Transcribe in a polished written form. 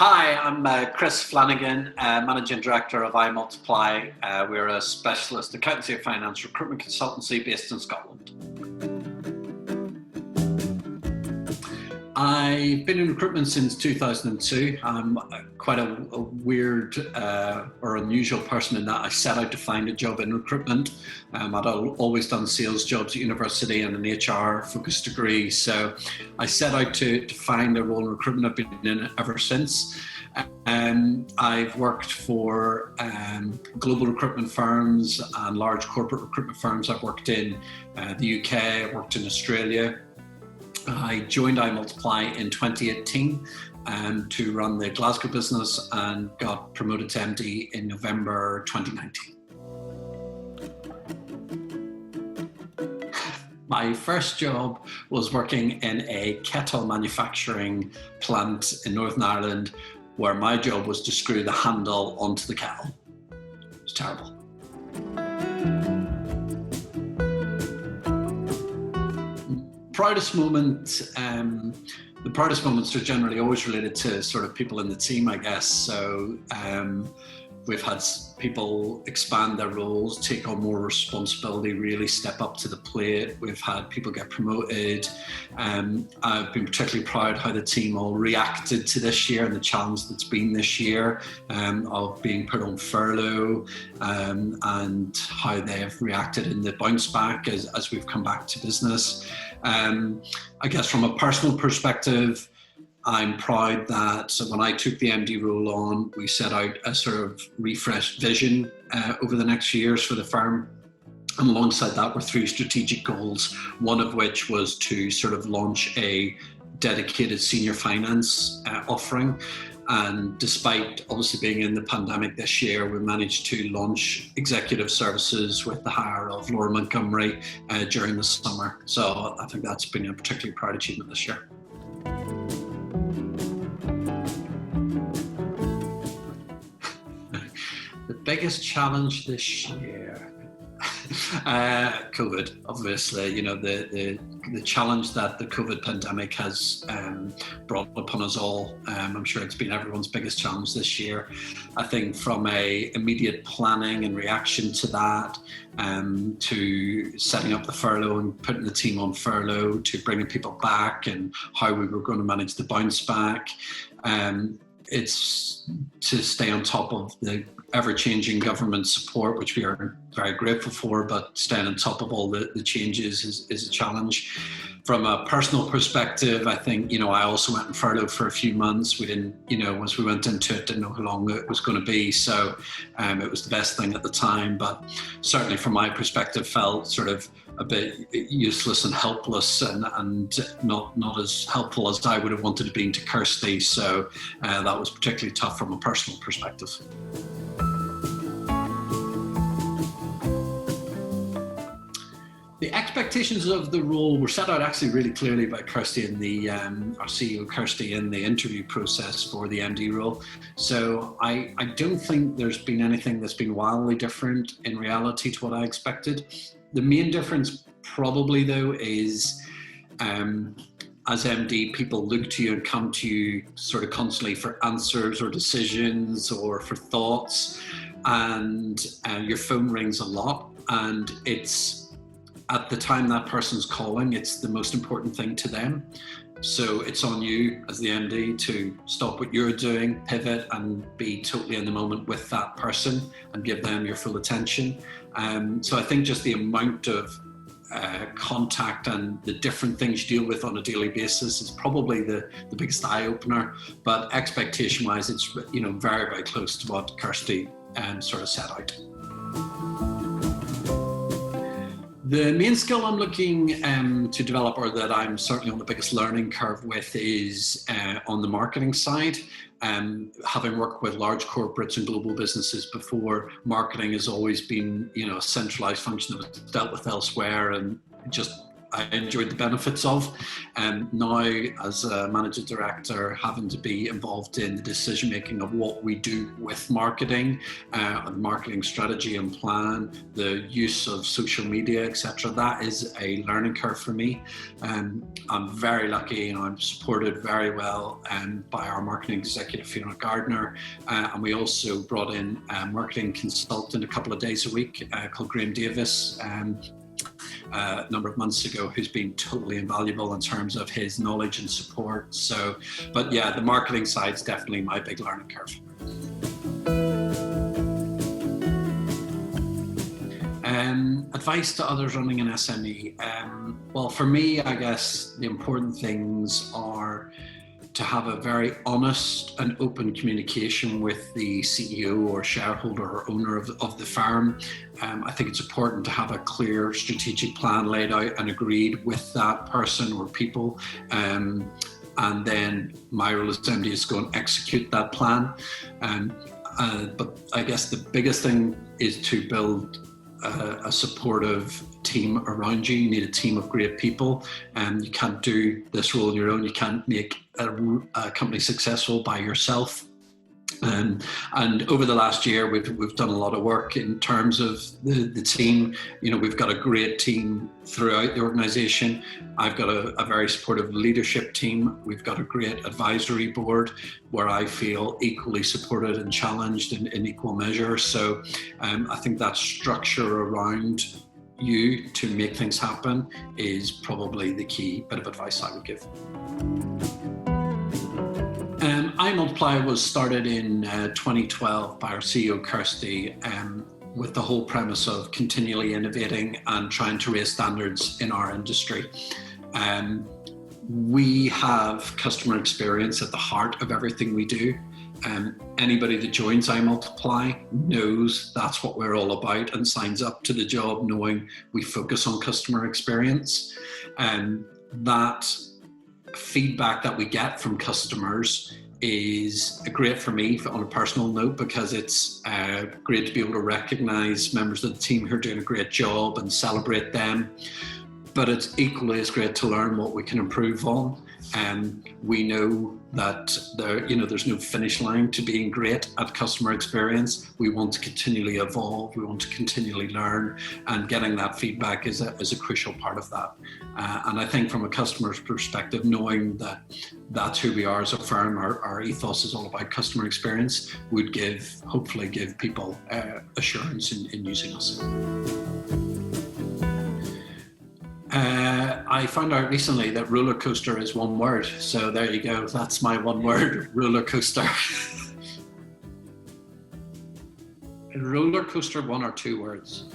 Hi, I'm Kris Flanagan, Managing Director of iMultiply. We're a specialist accountancy and finance recruitment consultancy based in Scotland. I've been in recruitment since 2002. I'm quite a weird or unusual person in that I set out to find a job in recruitment. I'd always done sales jobs at university and an HR focused degree. So I set out to find a role in recruitment. I've been in it ever since. I've worked for global recruitment firms and large corporate recruitment firms. I've worked in the UK, I've worked in Australia. I joined iMultiply in 2018 to run the Glasgow business and got promoted to MD in November 2019. My first job was working in a kettle manufacturing plant in Northern Ireland, where my job was to screw the handle onto the kettle. It was terrible. Proudest moment, the proudest moments are generally always related to sort of people in the team, I guess. So we've had people expand their roles, take on more responsibility, really step up to the plate. We've had people get promoted. I've been particularly proud how the team all reacted to this year and the challenge that's been this year of being put on furlough and how they've reacted in the bounce back as we've come back to business. I guess from a personal perspective, I'm proud that when I took the MD role on, we set out a sort of refreshed vision over the next few years for the firm. And alongside that were three strategic goals, one of which was to sort of launch a dedicated senior finance offering. And despite obviously being in the pandemic this year, we managed to launch executive services with the hire of Laura Montgomery during the summer. So I think that's been a particularly proud achievement this year. The biggest challenge this year, COVID, obviously. You know, the challenge that the COVID pandemic has brought upon us all. I'm sure it's been everyone's biggest challenge this year. I think from a immediate planning and reaction to that, to setting up the furlough and putting the team on furlough, to bringing people back and how we were going to manage the bounce back. It's to stay on top of the ever-changing government support, which we are very grateful for, but staying on top of all the changes is a challenge. From a personal perspective, I think, I also went on furlough for a few months. We didn't, once we went into it, didn't know how long it was going to be. So it was the best thing at the time, but certainly from my perspective, felt sort of a bit useless and helpless and not as helpful as I would have wanted to be to Kirsty. So that was particularly tough from a personal perspective. The expectations of the role were set out actually really clearly by Kirsty and our CEO Kirsty in the interview process for the MD role. So I don't think there's been anything that's been wildly different in reality to what I expected. The main difference probably though is as MD, people look to you and come to you sort of constantly for answers or decisions or for thoughts, and your phone rings a lot, and it's at the time that person's calling, it's the most important thing to them. So it's on you as the MD to stop what you're doing, pivot and be totally in the moment with that person and give them your full attention. So I think just the amount of contact and the different things you deal with on a daily basis is probably the biggest eye-opener. But expectation-wise, it's very, very close to what Kirsty sort of set out. The main skill I'm looking to develop, or that I'm certainly on the biggest learning curve with, is on the marketing side. Having worked with large corporates and global businesses before, marketing has always been, a centralized function that was dealt with elsewhere and just I enjoyed the benefits of. And now, as a managing director, having to be involved in the decision making of what we do with marketing, and marketing strategy and plan, the use of social media, etc. That is a learning curve for me. I'm very lucky, and I'm supported very well by our marketing executive, Fiona Gardner. And we also brought in a marketing consultant a couple of days a week called Graham Davis. A number of months ago, who's been totally invaluable in terms of his knowledge and support. So, but yeah, the marketing side is definitely my big learning curve. Advice to others running an SME. Well, for me, I guess the important things are to have a very honest and open communication with the CEO or shareholder or owner of the firm. I think it's important to have a clear strategic plan laid out and agreed with that person or people. And then my role as MD is to go and execute that plan. But I guess the biggest thing is to build a supportive team around you. You need a team of great people, and you can't do this role on your own. You can't make a company successful by yourself. And over the last year, we've done a lot of work in terms of the team. You know, we've got a great team throughout the organization. I've got a very supportive leadership team. We've got a great advisory board where I feel equally supported and challenged in equal measure. So I think that structure around you to make things happen is probably the key bit of advice I would give. iMultiply was started in 2012 by our CEO, Kirsty, with the whole premise of continually innovating and trying to raise standards in our industry. We have customer experience at the heart of everything we do. Anybody that joins iMultiply knows that's what we're all about and signs up to the job knowing we focus on customer experience. And that feedback that we get from customers is great for me on a personal note, because it's great to be able to recognize members of the team who are doing a great job and celebrate them. But it's equally as great to learn what we can improve on. And we know that there's no finish line to being great at customer experience. We want to continually evolve. We want to continually learn, and getting that feedback is a crucial part of that. And I think from a customer's perspective, knowing that that's who we are as a firm, our ethos is all about customer experience, would hopefully give people assurance in using us. I found out recently that roller coaster is one word. So there you go. That's my one word, roller coaster. Roller coaster, one or two words?